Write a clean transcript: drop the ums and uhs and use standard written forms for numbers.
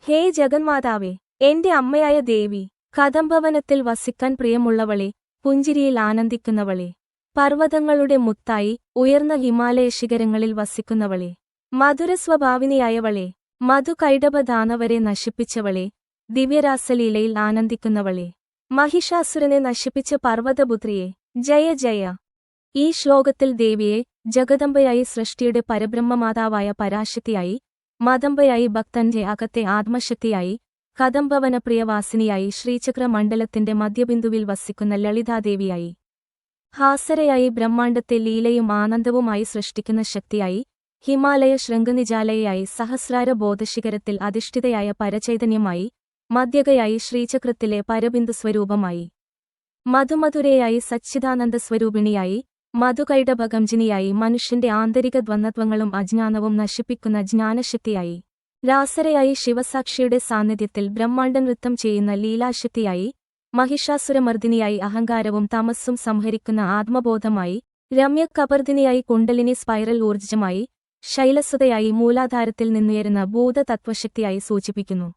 ഹേ ജഗന്മാതാവേ, എന്റെ അമ്മയായ ദേവി, കദംബവനത്തിൽ വസിക്കാൻ പ്രിയമുള്ളവളെ, പുഞ്ചിരിയിൽ ആനന്ദിക്കുന്നവളെ, പർവ്വതങ്ങളുടെ മുത്തായി ഉയർന്ന ഹിമാലയ ശിഖരങ്ങളിൽ വസിക്കുന്നവളെ, മധുരസ്വഭാവിനിയായവളെ, മധുകൈടഭദാനവരെ നശിപ്പിച്ചവളെ, ദിവ്യരാസലീലയിൽ ആനന്ദിക്കുന്നവളെ, മഹിഷാസുരനെ നശിപ്പിച്ച പർവ്വതപുത്രിയെ, ജയ ജയ. ഈ ശ്ലോകത്തിൽ ദേവിയെ ജഗദംബയായി, സൃഷ്ടിയുടെ പരബ്രഹ്മമാതാവായ പരാശക്തിയായി, മദംബയായി, ഭക്തന്റെ അകത്തെ ആത്മശക്തിയായി, കദംബവനപ്രിയവാസിനിയായി, ശ്രീചക്ര മണ്ഡലത്തിന്റെ മധ്യബിന്ദുവിൽ വസിക്കുന്ന ലളിതാദേവിയായി, ഹാസരയായി, ബ്രഹ്മാണ്ഡത്തെ ലീലയും ആനന്ദവുമായി സൃഷ്ടിക്കുന്ന ശക്തിയായി, ഹിമാലയ ശൃംഗനിജാലയായി, സഹസ്രാര ബോധശിഖരത്തിൽ അധിഷ്ഠിതയായ പരചൈതന്യമായി, മധ്യകയായി, ശ്രീചക്രത്തിലെ പരബിന്ദുസ്വരൂപമായി, മധുമധുരയായി, സച്ചിദാനന്ദസ്വരൂപിണിയായി, മധുകൈടഭഗംജിനിയായി, മനുഷ്യന്റെ ആന്തരിക ദ്വന്ദ്വങ്ങളും അജ്ഞാനവും നശിപ്പിക്കുന്ന ജ്ഞാനശക്തിയായി, രാസരയായി, ശിവസാക്ഷിയുടെ സാന്നിധ്യത്തിൽ ബ്രഹ്മാണ്ഡ നൃത്തം ചെയ്യുന്ന ലീലാശക്തിയായി, മഹിഷാസുരമർദിനിയായി, അഹങ്കാരവും തമസ്സും സംഹരിക്കുന്ന ആത്മബോധമായി, രമ്യകപർദിനിയായി, കുണ്ടലിനി സ്പൈറൽ ഊർജ്ജമായി, ശൈലസുതയായി, മൂലാധാരത്തിൽ നിന്നുയരുന്ന ഭൂതതത്വശക്തിയായി സൂചിപ്പിക്കുന്നു.